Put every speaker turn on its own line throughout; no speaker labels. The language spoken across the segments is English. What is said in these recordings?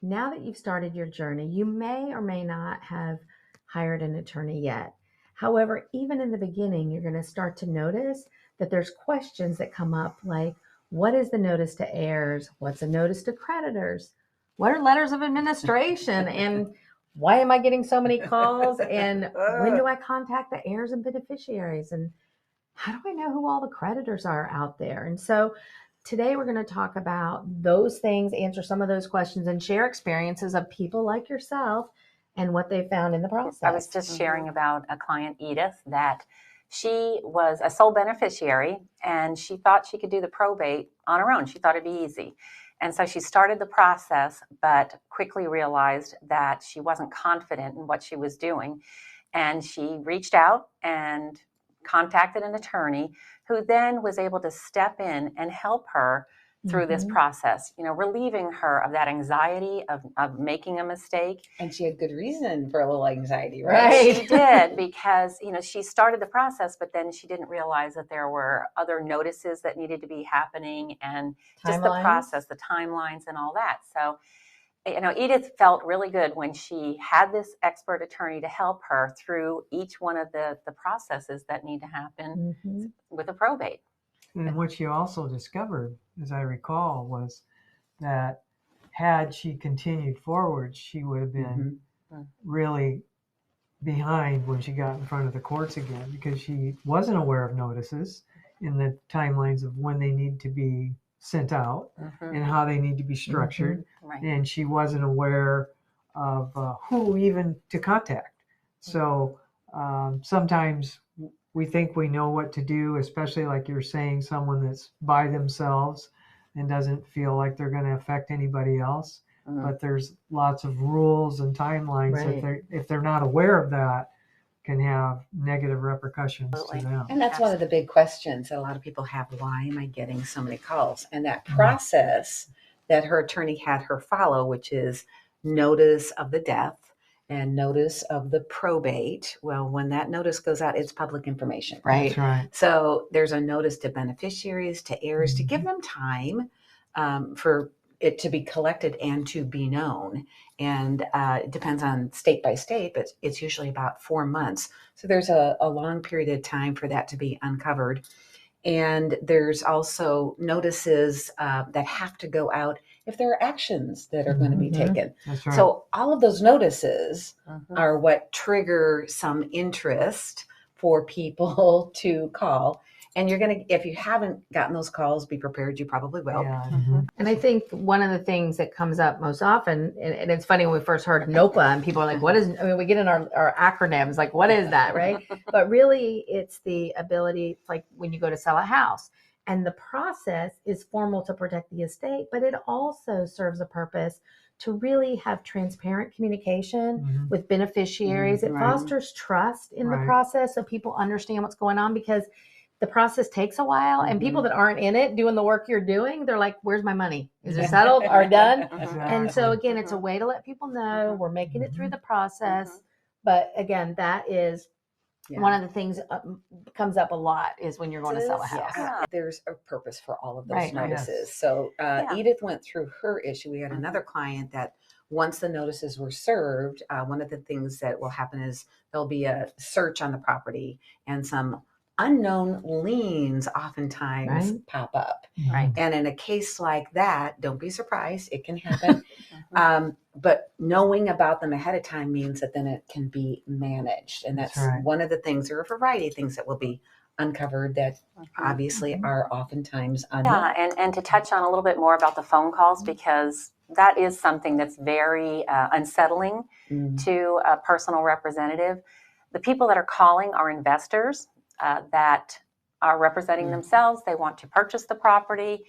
now that you've started your journey, you may or may not have hired an attorney yet. However, even in the beginning, you're going to start to notice that there's questions that come up like, what is the notice to heirs? What's a notice to creditors? What are letters of administration? And why am I getting so many calls? And when do I contact the heirs and beneficiaries? And how do I know who all the creditors are out there? And so today we're going to talk about those things, answer some of those questions, and share experiences of people like yourself and what they found in the process.
I was just sharing about a client, Edith, that she was a sole beneficiary and she thought she could do the probate on her own. She thought it'd be easy. And so she started the process, but quickly realized that she wasn't confident in what she was doing. And she reached out and contacted an attorney who then was able to step in and help her through this process, relieving her of that anxiety of making a mistake.
And she had good reason for a little anxiety, right?
She did, because, she started the process, but then she didn't realize that there were other notices that needed to be happening and just the process, the timelines and all that. So, Edith felt really good when she had this expert attorney to help her through each one of the processes that need to happen with a probate.
And what she also discovered, as I recall, was that had she continued forward, she would have been really behind when she got in front of the courts again, because she wasn't aware of notices in the timelines of when they need to be sent out and how they need to be structured. And she wasn't aware of who even to contact. So sometimes we think we know what to do, especially like you're saying, someone that's by themselves and doesn't feel like they're going to affect anybody else. But there's lots of rules and timelines that if they're not aware of that, can have negative repercussions to them.
And that's one of the big questions that a lot of people have. Why am I getting so many calls? And that process that her attorney had her follow, which is notice of the death and notice of the probate. Well, when that notice goes out, it's public information, right?
That's right.
So there's a notice to beneficiaries, to heirs, to give them time for it to be collected and to be known. And it depends on state by state, but it's usually about 4 months. So there's a long period of time for that to be uncovered. And there's also notices that have to go out if there are actions that are going to be taken.
That's right.
So all of those notices are what trigger some interest for people to call. And you're going to, if you haven't gotten those calls, be prepared. You probably will.
Yeah.
And I think one of the things that comes up most often, and it's funny when we first heard NOPA and people are like, what is, we get in our acronyms, like, what is that, right? But really it's the ability, like when you go to sell a house, and the process is formal to protect the estate, but it also serves a purpose to really have transparent communication with beneficiaries. It fosters trust in the process so people understand what's going on, because the process takes a while, and people that aren't in it doing the work you're doing, they're like, where's my money? Is it settled or done? And so again, it's a way to let people know we're making it through the process. But again, that is one of the things comes up a lot is when you're going to sell a house.
There's a purpose for all of those notices. So Edith went through her issue. We had another client that once the notices were served, one of the things that will happen is there'll be a search on the property, and some unknown liens oftentimes pop up. And in a case like that, don't be surprised. It can happen. But knowing about them ahead of time means that then it can be managed. And that's one of the things. There are a variety of things that will be uncovered that obviously are oftentimes unknown.
Yeah, and to touch on a little bit more about the phone calls, because that is something that's very unsettling to a personal representative. The people that are calling are investors that are representing themselves. They want to purchase the property.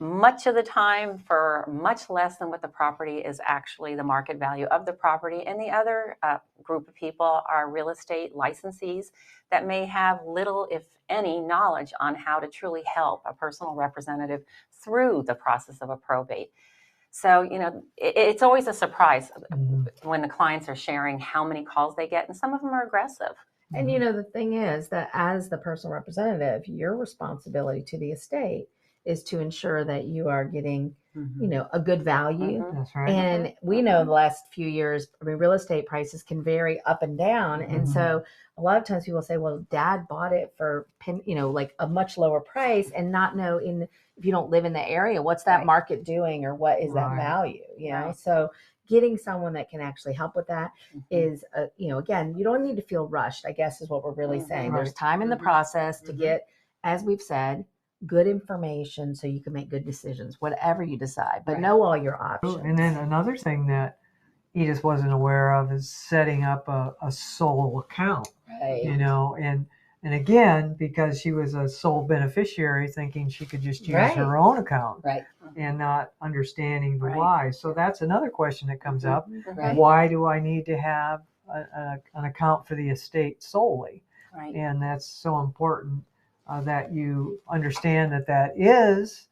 Much of the time for much less than what the property is actually the market value of the property. And the other group of people are real estate licensees that may have little, if any, knowledge on how to truly help a personal representative through the process of a probate. So, it's always a surprise when the clients are sharing how many calls they get, and some of them are aggressive.
And the thing is that as the personal representative, your responsibility to the estate is to ensure that you are getting you know, a good value.
That's right.
And we know the last few years, I mean, real estate prices can vary up and down. And so a lot of times people say, well, dad bought it for, you know, like a much lower price, and not know if you don't live in the area, what's that market doing, or what is that value, you know? So getting someone that can actually help with that is, you know, again, you don't need to feel rushed, I guess is what we're really saying. There's time in the process to get, as we've said, good information so you can make good decisions, whatever you decide, but know all your options.
And then another thing that Edith wasn't aware of is setting up a sole account, you know, and again, because she was a sole beneficiary, thinking she could just use her own account, and not understanding the why. So that's another question that comes up. Why do I need to have an account for the estate solely? And that's so important that you understand that is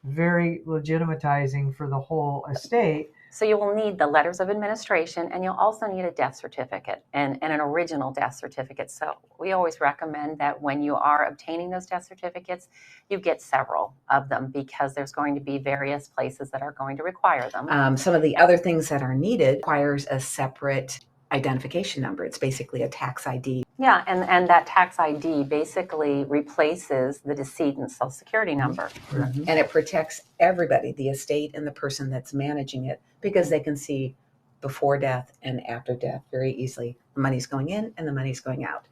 very legitimatizing for the whole estate.
So you will need the letters of administration, and you'll also need a death certificate and an original death certificate. So we always recommend that when you are obtaining those death certificates, you get several of them, because there's going to be various places that are going to require them.
Some of the other things that are needed requires a separate identification number. It's basically a tax ID.
Yeah, and that tax ID basically replaces the decedent's Social Security number.
And it protects everybody, the estate and the person that's managing it, because they can see before death and after death very easily. The money's going in and the money's going out.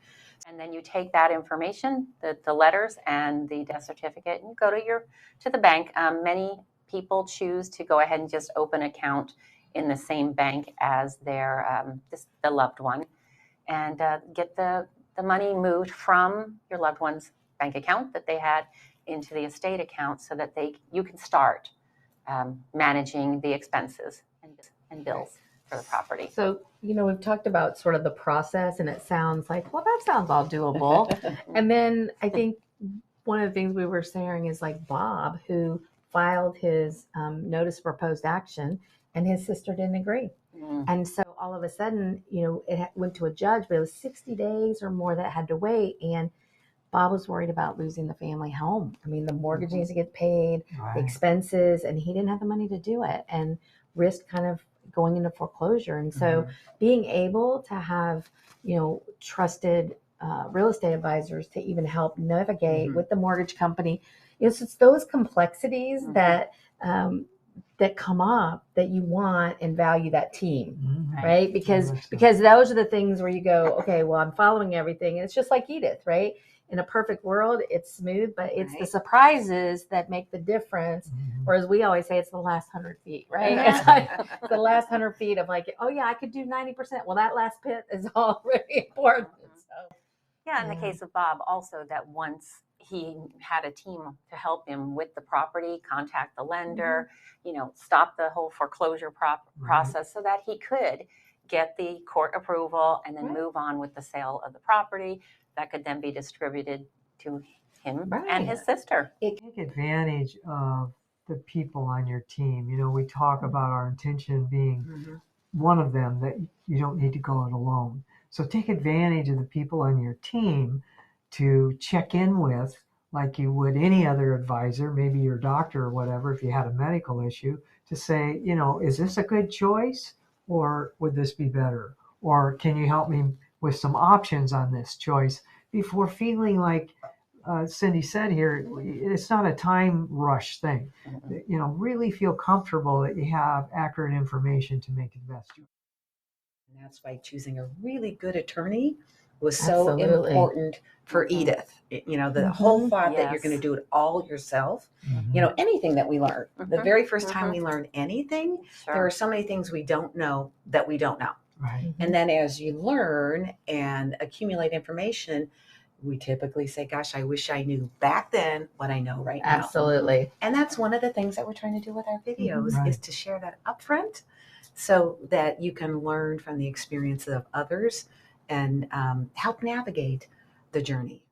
And then you take that information, the letters and the death certificate, and you go to the bank. Many people choose to go ahead and just open an account in the same bank as their the loved one, and get the money moved from your loved one's bank account that they had into the estate account, so that you can start managing the expenses and bills for the property.
So, you know, we've talked about sort of the process, and it sounds like, well, that sounds all doable. And then I think one of the things we were sharing is like Bob, who filed his notice of proposed action, and his sister didn't agree. And so all of a sudden, you know, it went to a judge, but it was 60 days or more that had to wait. And Bob was worried about losing the family home. I mean, the mortgage needs to get paid, the expenses, and he didn't have the money to do it, and risked kind of going into foreclosure. And so being able to have, you know, trusted real estate advisors to even help navigate with the mortgage company, it's those complexities that that come up that you want and value that team, right? Because those are the things where you go, okay, well, I'm following everything. And it's just like Edith, right? In a perfect world, it's smooth, but it's the surprises that make the difference. Whereas we always say it's the last 100 feet, right? It's like the last 100 feet of like, oh yeah, I could do 90%. Well, that last pit is all really important. So,
yeah, in the case of Bob, also that once he had a team to help him with the property, contact the lender, you know, stop the whole foreclosure process, so that he could get the court approval and then move on with the sale of the property that could then be distributed to him and his sister.
Take advantage of the people on your team. You know, we talk about our intention being one of them, that you don't need to go it alone. So take advantage of the people on your team to check in with, like you would any other advisor, maybe your doctor or whatever, if you had a medical issue, to say, you know, is this a good choice, or would this be better? Or can you help me with some options on this choice, before feeling like Cindy said here, it's not a time rush thing. You know, really feel comfortable that you have accurate information to make the best choice.
And that's why choosing a really good attorney was so important for Edith. You know, the whole thought that you're going to do it all yourself. You know, anything that we learn, the very first time we learn anything, there are so many things we don't know that we don't know. And then as you learn and accumulate information, we typically say, gosh, I wish I knew back then what I know right now.
Absolutely.
And that's one of the things that we're trying to do with our videos, is to share that upfront, so that you can learn from the experiences of others and help navigate the journey.